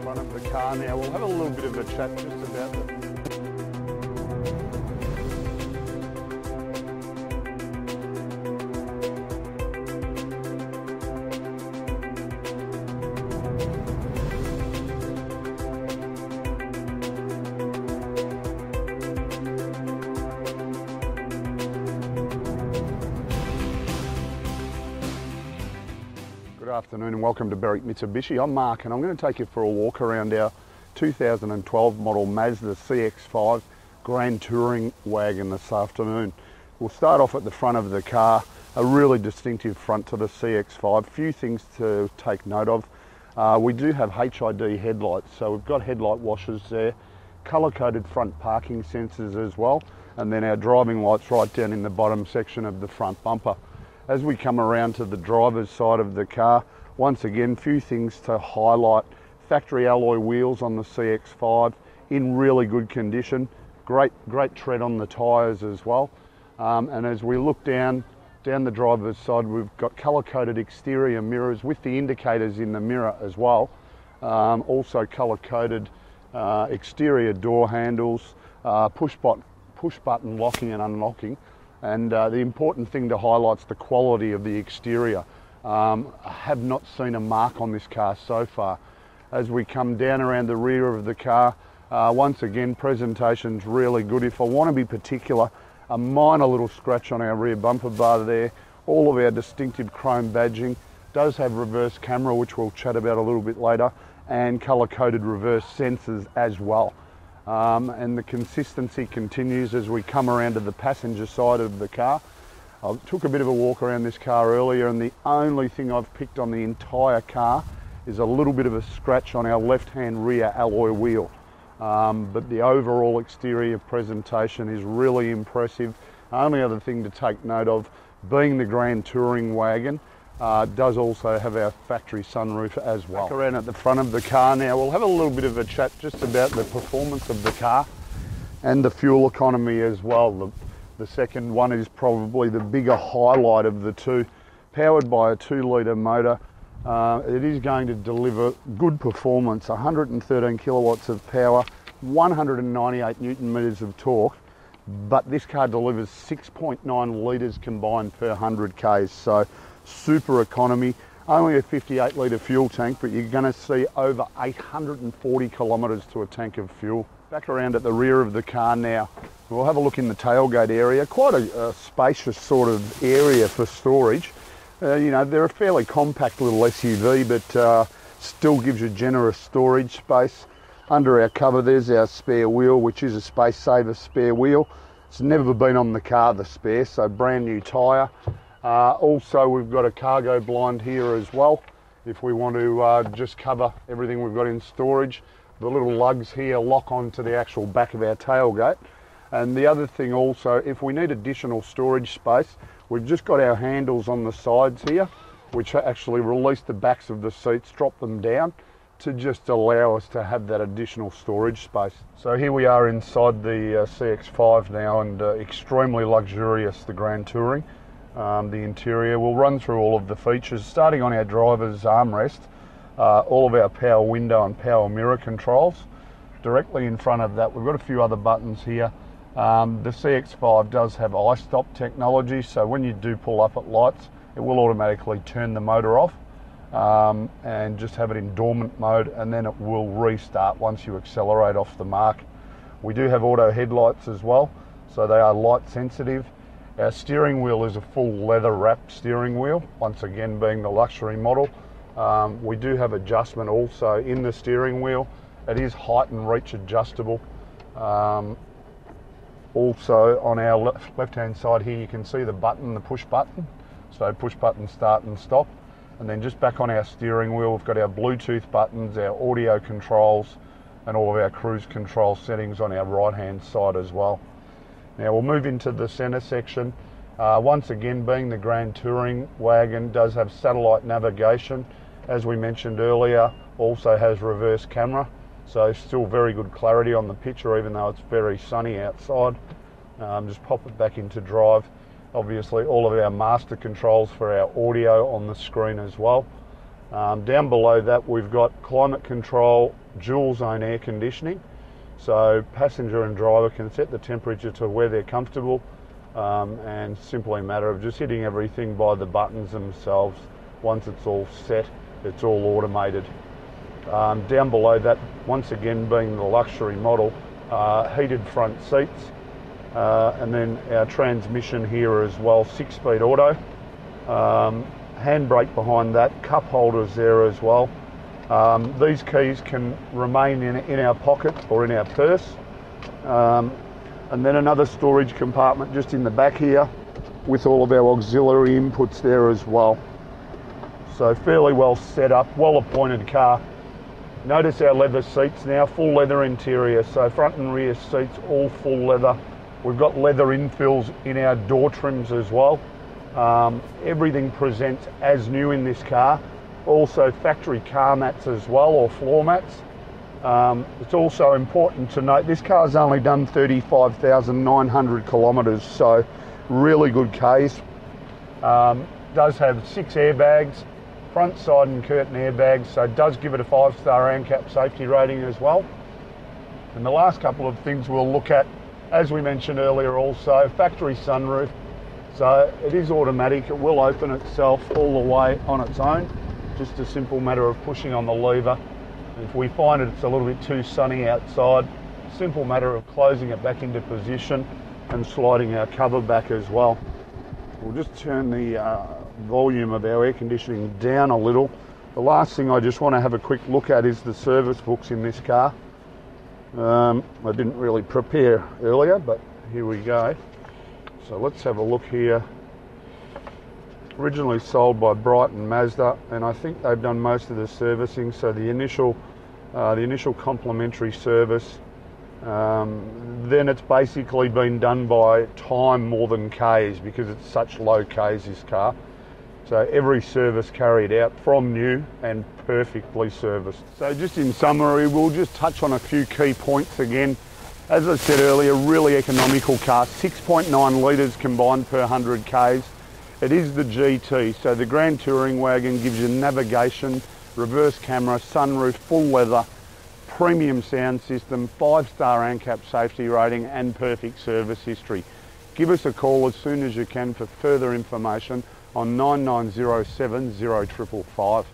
front of the car now. We'll have a little bit of a chat just about the Good afternoon and welcome to Berwick Mitsubishi. I'm Mark and I'm going to take you for a walk around our 2012 model Mazda CX-5 Grand Touring wagon this afternoon. We'll start off at the front of the car, a really distinctive front to the CX-5. Few things to take note of. We do have HID headlights, so we've got headlight washers there, colour-coded front parking sensors as well, and then our driving lights right down in the bottom section of the front bumper. As we come around to the driver's side of the car, once again, few things to highlight. Factory alloy wheels on the CX-5 in really good condition. Great tread on the tyres as well. And as we look down the driver's side, we've got colour-coded exterior mirrors with the indicators in the mirror as well. Also colour-coded exterior door handles, push button locking and unlocking. And the important thing to highlight is the quality of the exterior. I have not seen a mark on this car so far. As we come down around the rear of the car, once again, presentation's really good. If I want to be particular, a minor little scratch on our rear bumper bar there. All of our distinctive chrome badging. Does have reverse camera, which we'll chat about a little bit later, and colour-coded reverse sensors as well. And the consistency continues as we come around to the passenger side of the car. I took a bit of a walk around this car earlier, and the only thing I've picked on the entire car is a little bit of a scratch on our left-hand rear alloy wheel. But the overall exterior presentation is really impressive. Only other thing to take note of, being the Grand Touring wagon, does also have our factory sunroof as well. Back around at the front of the car now, we'll have a little bit of a chat just about the performance of the car and the fuel economy as well. The second one is probably the bigger highlight of the two. Powered by a 2-litre motor, it is going to deliver good performance, 113 kilowatts of power, 198 newton meters of torque, but this car delivers 6.9 litres combined per 100 k's, so super economy. Only a 58 litre fuel tank, but you're going to see over 840 kilometres to a tank of fuel. Back around at the rear of the car now, we'll have a look in the tailgate area. Quite a spacious sort of area for storage. You know, they're a fairly compact little SUV, but still gives you generous storage space. Under our cover there's our spare wheel, which is a space saver spare wheel. It's never been on the car, the spare, so brand new tyre. Also, we've got a cargo blind here as well, if we want to just cover everything we've got in storage. The little lugs here lock onto the actual back of our tailgate. And the other thing also, if we need additional storage space, we've just got our handles on the sides here, which actually release the backs of the seats, drop them down to just allow us to have that additional storage space. So here we are inside the CX-5 now, and extremely luxurious, the Grand Touring. The interior, we'll run through all of the features, starting on our driver's armrest. All of our power window and power mirror controls. Directly in front of that, we've got a few other buttons here. The CX-5 does have iStop technology, so when you do pull up at lights, it will automatically turn the motor off and just have it in dormant mode, and then it will restart once you accelerate off the mark. We do have auto headlights as well, so they are light sensitive. Our steering wheel is a full leather wrapped steering wheel, once again being the luxury model. We do have adjustment also in the steering wheel. It is height and reach adjustable. Also on our left-hand side here, you can see the button, the push button. So push button start and stop. And then just back on our steering wheel, we've got our Bluetooth buttons, our audio controls, and all of our cruise control settings on our right-hand side as well. Now we'll move into the centre section. Once again, being the Grand Touring wagon, does have satellite navigation. As we mentioned earlier, also has reverse camera. So still very good clarity on the picture, even though it's very sunny outside. Just pop it back into drive. Obviously all of our master controls for our audio on the screen as well. Down below that we've got climate control, dual zone air conditioning, so passenger and driver can set the temperature to where they're comfortable, and simply a matter of just hitting everything by the buttons themselves. Once it's all set, it's all automated. Down below that, once again being the luxury model, heated front seats, and then our transmission here as well, 6-speed auto, handbrake behind that, cup holders there as well. These keys can remain in our pocket or in our purse, and then another storage compartment just in the back here with all of our auxiliary inputs there as well. So fairly well set up, well appointed car. Notice our leather seats now, full leather interior, so front and rear seats all full leather. We've got leather infills in our door trims as well. Everything presents as new in this car. Also factory car mats as well, or floor mats. It's also important to note this car's only done 35,900 kilometres, so really good case. Does have 6 airbags, front, side and curtain airbags, so it does give it a 5-star ANCAP safety rating as well. And the last couple of things we'll look at, as we mentioned earlier also, factory sunroof. So it is automatic, it will open itself all the way on its own. Just a simple matter of pushing on the lever. If we find it's a little bit too sunny outside, simple matter of closing it back into position and sliding our cover back as well. We'll just turn the volume of our air conditioning down a little. The last thing I just want to have a quick look at is the service books in this car. I didn't really prepare earlier, but here we go. So let's have a look here. Originally sold by Brighton Mazda, and I think they've done most of the servicing. So the initial complimentary service, then it's basically been done by time more than Ks, because it's such low Ks, this car. So every service carried out from new and perfectly serviced. So just in summary, we'll just touch on a few key points again. As I said earlier, really economical car, 6.9 litres combined per 100 Ks. It is the GT, so the Grand Touring Wagon gives you navigation, reverse camera, sunroof, full leather, premium sound system, 5-star ANCAP safety rating and perfect service history. Give us a call as soon as you can for further information on 9907 0555.